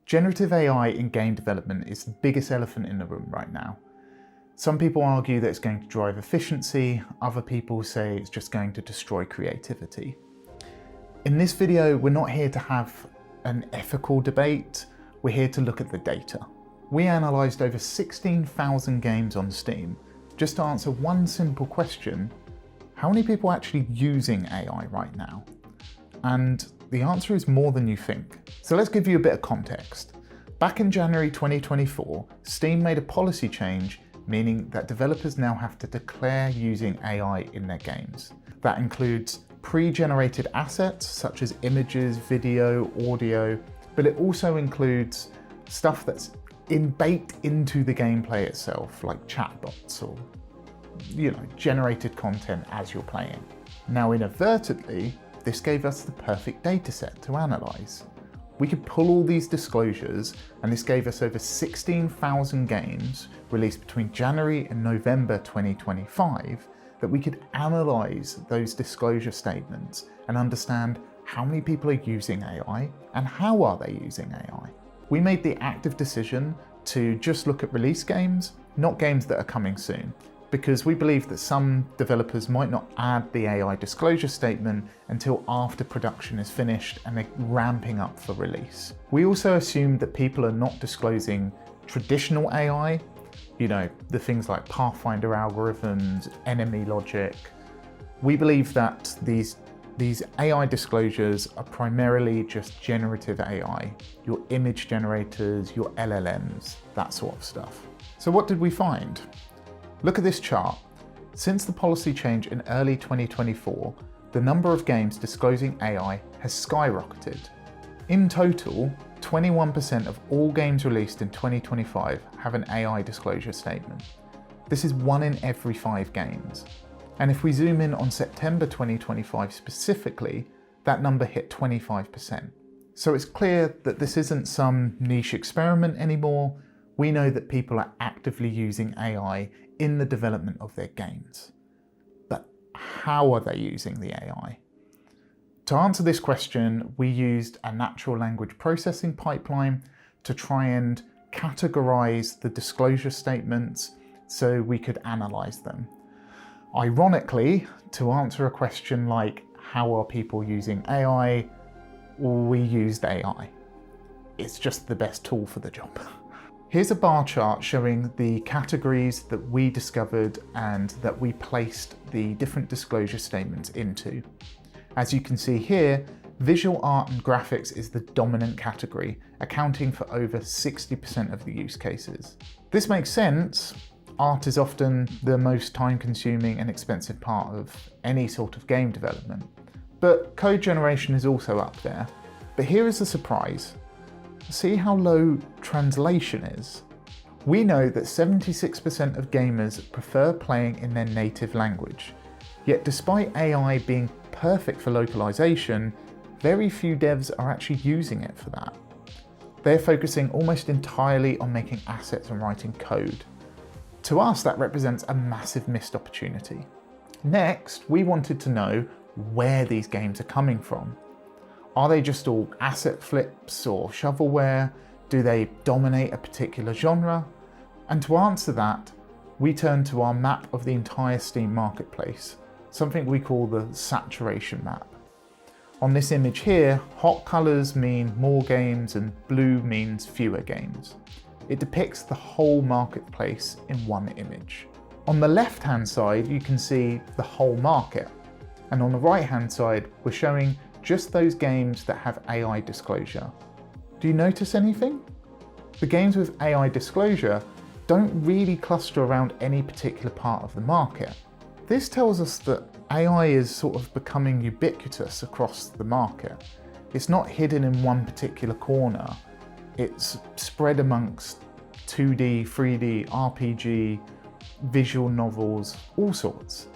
Generative AI in game development is the biggest elephant in the room right now. Some people argue that it's going to drive efficiency, other people say it's just going to destroy creativity. In this video, we're not here to have an ethical debate, we're here to look at the data. We analysed over 16,000 games on Steam just to answer one simple question: how many people are actually using AI right now? And the answer is more than you think. So let's give you a bit of context. Back in January 2024, Steam made a policy change meaning that developers now have to declare using AI in their games. That includes pre-generated assets such as images, video, audio, but it also includes stuff that's baked into the gameplay itself, like chatbots or generated content as you're playing. Now inadvertently, this gave us the perfect dataset to analyse. We could pull all these disclosures, and this gave us over 16,000 games released between January and November 2025 that we could analyse those disclosure statements and understand how many people are using AI and how are they using AI. We made the active decision to just look at release games, not games that are coming soon, because we believe that some developers might not add the AI disclosure statement until after production is finished and they're ramping up for release. We also assumed that people are not disclosing traditional AI, the things like Pathfinder algorithms, enemy logic. We believe that these AI disclosures are primarily just generative AI, your image generators, your LLMs, that sort of stuff. So what did we find? Look at this chart. Since the policy change in early 2024, the number of games disclosing AI has skyrocketed. In total, 21% of all games released in 2025 have an AI disclosure statement. This is 1 in every 5 games. And if we zoom in on September 2025 specifically, that number hit 25%. So it's clear that this isn't some niche experiment anymore. We know that people are actively using AI in the development of their games. But how are they using the AI? To answer this question, we used a natural language processing pipeline to try and categorize the disclosure statements so we could analyze them. Ironically, to answer a question like, how are people using AI? We used AI. It's just the best tool for the job. Here's a bar chart showing the categories that we discovered and that we placed the different disclosure statements into. As you can see here, visual art and graphics is the dominant category, accounting for over 60% of the use cases. This makes sense. Art is often the most time-consuming and expensive part of any sort of game development. But code generation is also up there. But here is the surprise. See how low translation is? We know that 76% of gamers prefer playing in their native language. Yet despite AI being perfect for localization, very few devs are actually using it for that. They're focusing almost entirely on making assets and writing code. To us, that represents a massive missed opportunity. Next, we wanted to know where these games are coming from. Are they just all asset flips or shovelware? Do they dominate a particular genre? And to answer that, we turn to our map of the entire Steam marketplace, something we call the saturation map. On this image here, hot colors mean more games and blue means fewer games. It depicts the whole marketplace in one image. On the left-hand side, you can see the whole market. And on the right-hand side, we're showing just those games that have AI disclosure. Do you notice anything? The games with AI disclosure don't really cluster around any particular part of the market. This tells us that AI is sort of becoming ubiquitous across the market. It's not hidden in one particular corner. It's spread amongst 2D, 3D, RPG, visual novels, all sorts.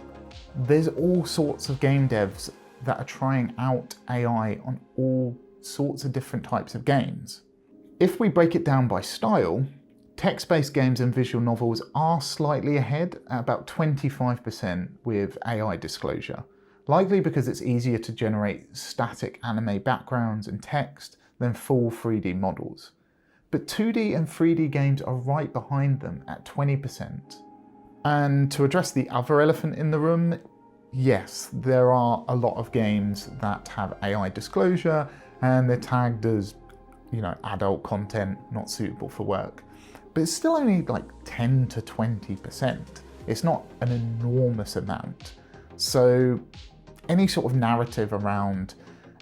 There's all sorts of game devs that are trying out AI on all sorts of different types of games. If we break it down by style, text-based games and visual novels are slightly ahead at about 25% with AI disclosure, likely because it's easier to generate static anime backgrounds and text than full 3D models. but 2D and 3D games are right behind them at 20%. And to address the other elephant in the room, yes, there are a lot of games that have AI disclosure and they're tagged as, adult content not suitable for work. But it's still only like 10 to 20%. It's not an enormous amount. So any sort of narrative around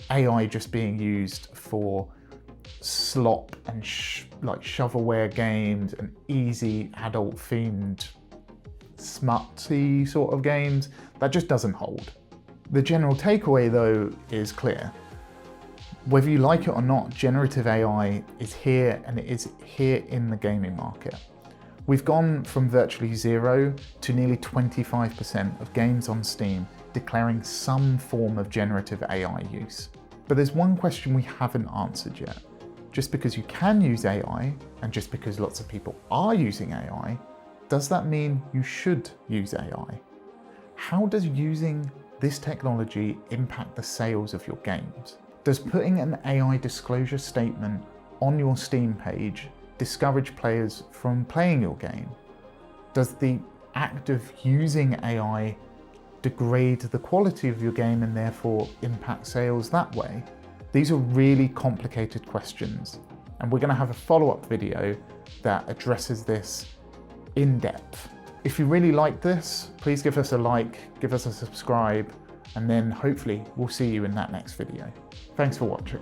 AI just being used for slop and shovelware games and easy adult themed smutty sort of games, that just doesn't hold. The general takeaway though is clear. Whether you like it or not, generative AI is here, and it is here in the gaming market. We've gone from virtually zero to nearly 25% of games on Steam declaring some form of generative AI use. But there's one question we haven't answered yet. Just because you can use AI, and just because lots of people are using AI, does that mean you should use AI? How does using this technology impact the sales of your games? Does putting an AI disclosure statement on your Steam page discourage players from playing your game? Does the act of using AI degrade the quality of your game and therefore impact sales that way? These are really complicated questions, and we're going to have a follow-up video that addresses this in depth. If you really like this, please give us a like, give us a subscribe, and then hopefully we'll see you in that next video. Thanks for watching.